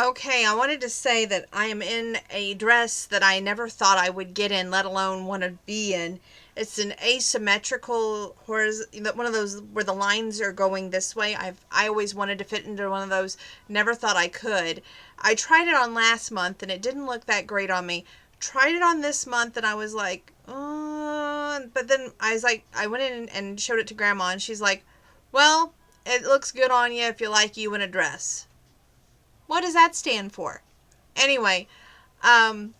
Okay, I wanted to say that I am in a dress that I never thought I would get in, let alone want to be in. It's an asymmetrical one of those where the lines are going this way. I always wanted to fit into one of those, never thought I could. I tried it on last month and it didn't look that great on me. Tried it on this month and I was like, but then I went in and showed it to Grandma and she's like, well, it looks good on you if you like you in a dress. What does that stand for? Anyway, a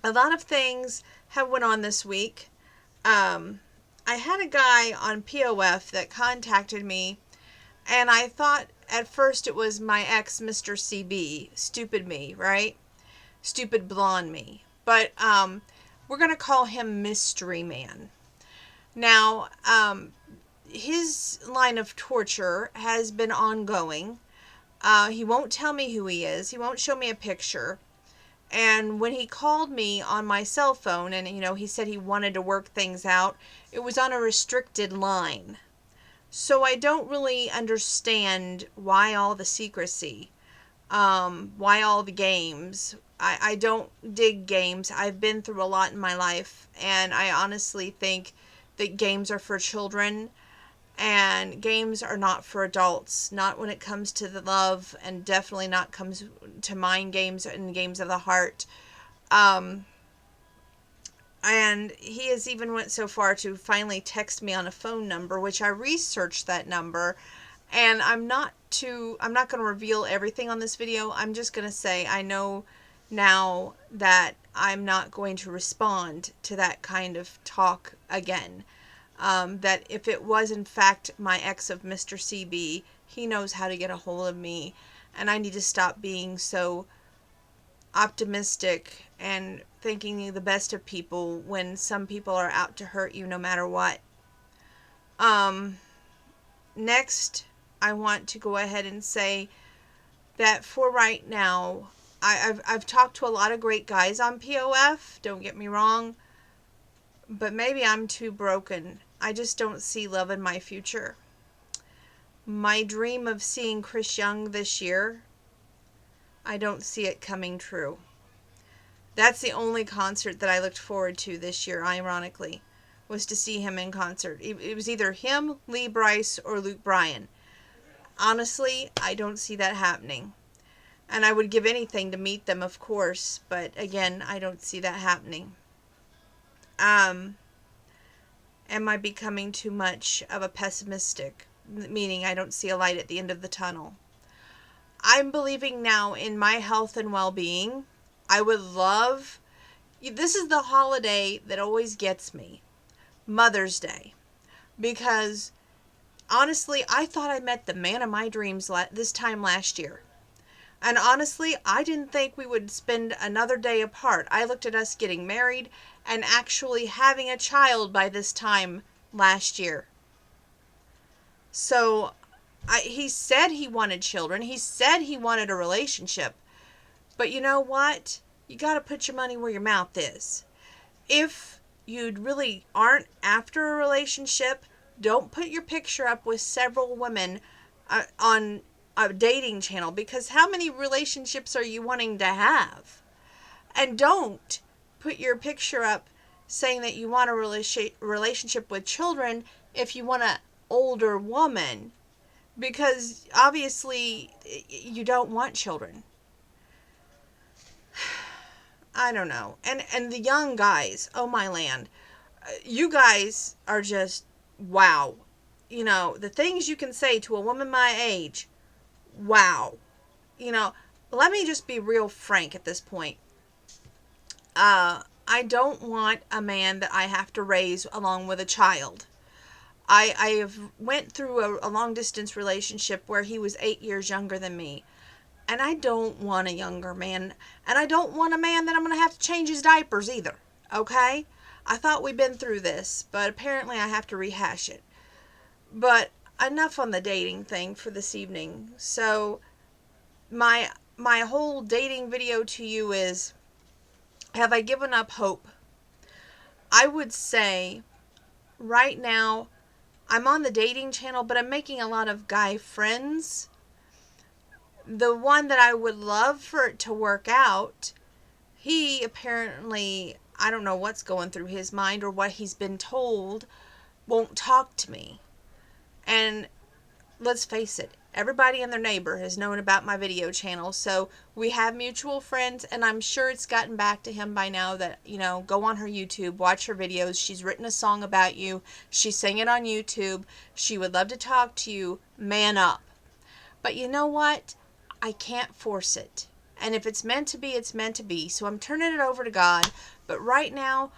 lot of things have went on this week. I had a guy on POF that contacted me, and I thought at first it was my ex, Mr. CB. Stupid me, right? Stupid blonde me. But we're going to call him Mystery Man. Now, his line of torture has been ongoing. He won't tell me who he is. He won't show me a picture. And when he called me on my cell phone and, he said he wanted to work things out, it was on a restricted line. So I don't really understand why all the secrecy, why all the games. I don't dig games. I've been through a lot in my life, and I honestly think that games are for children. And games are not for adults, not when it comes to the love, and definitely not comes to mind games and games of the heart. And he has even went so far to finally text me on a phone number, which I researched that number. And I'm not going to reveal everything on this video. I'm just going to say I know now that I'm not going to respond to that kind of talk again. That if it was in fact my ex of Mr. CB, he knows how to get a hold of me, and I need to stop being so optimistic and thinking the best of people when some people are out to hurt you no matter what. Next, I want to go ahead and say that for right now, I've talked to a lot of great guys on POF, don't get me wrong, but maybe I'm too broken. I just don't see love in my future. My dream of seeing Chris Young this year, I don't see it coming true. That's the only concert that I looked forward to this year, ironically, was to see him in concert. It was either him, Lee Brice, or Luke Bryan. Honestly, I don't see that happening. And I would give anything to meet them, of course, but again, I don't see that happening. Am I becoming too much of a pessimistic? Meaning I don't see a light at the end of the tunnel. I'm believing now in my health and well-being. I would love... This is the holiday that always gets me. Mother's Day. Because, honestly, I thought I met the man of my dreams this time last year. And honestly, I didn't think we would spend another day apart. I looked at us getting married and actually having a child by this time last year. So, he said he wanted children. He said he wanted a relationship. But you know what? You got to put your money where your mouth is. If you really aren't after a relationship, don't put your picture up with several women on a dating channel, because how many relationships are you wanting to have? And don't put your picture up saying that you want a relationship with children if you want an older woman, because obviously you don't want children. I don't know. And the young guys, oh my land, you guys are just wow. The things you can say to a woman my age, wow. Let me just be real frank at this point. I don't want a man that I have to raise along with a child. I have went through a long distance relationship where he was 8 years younger than me. And I don't want a younger man. And I don't want a man that I'm going to have to change his diapers either. Okay? I thought we'd been through this, but apparently I have to rehash it. But enough on the dating thing for this evening. So, my whole dating video to you is, have I given up hope? I would say, right now, I'm on the dating channel, but I'm making a lot of guy friends. The one that I would love for it to work out, he apparently, I don't know what's going through his mind or what he's been told, won't talk to me. And let's face it, everybody and their neighbor has known about my video channel, so we have mutual friends, and I'm sure it's gotten back to him by now that, go on her YouTube, watch her videos. She's written a song about you. She sang it on YouTube. She would love to talk to you. Man up. But you know what? I can't force it. And if it's meant to be, it's meant to be. So I'm turning it over to God. But right now,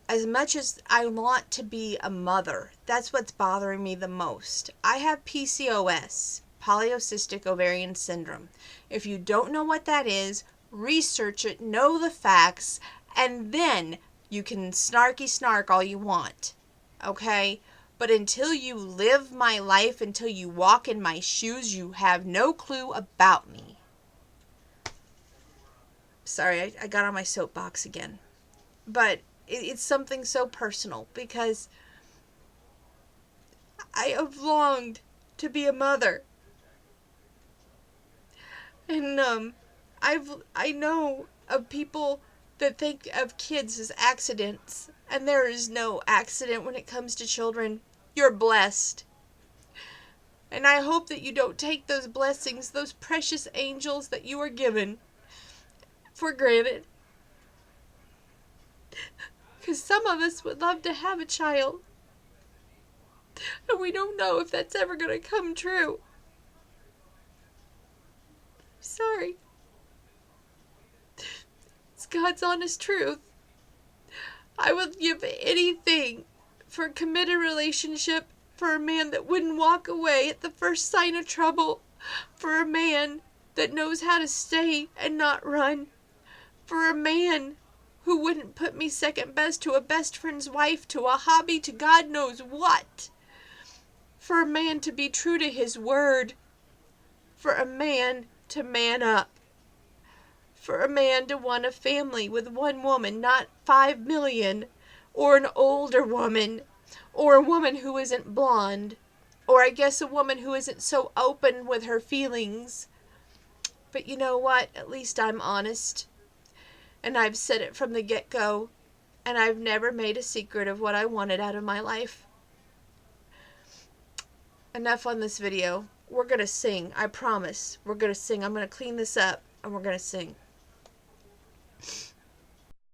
as much as I want to be a mother, that's what's bothering me the most. I have PCOS, polycystic ovarian syndrome. If you don't know what that is, research it, know the facts, and then you can snarky snark all you want. Okay? But until you live my life, until you walk in my shoes, you have no clue about me. Sorry, I got on my soapbox again. But it's something so personal because I have longed to be a mother. And I know of people that think of kids as accidents, and there is no accident when it comes to children. You're blessed. And I hope that you don't take those blessings, those precious angels that you are given, for granted. Because some of us would love to have a child, and we don't know if that's ever going to come true. Sorry. It's God's honest truth. I would give anything for a committed relationship, for a man that wouldn't walk away at the first sign of trouble, for a man that knows how to stay and not run, for a man who wouldn't put me second best to a best friend's wife, to a hobby, to God knows what, for a man to be true to his word, for a man to man up, for a man to want a family with one woman, not 5 million, or an older woman, or a woman who isn't blonde, or I guess a woman who isn't so open with her feelings. But you know what? At least I'm honest. And I've said it from the get-go, and I've never made a secret of what I wanted out of my life. Enough on this video. We're going to sing. I promise. We're going to sing. I'm going to clean this up, and we're going to sing.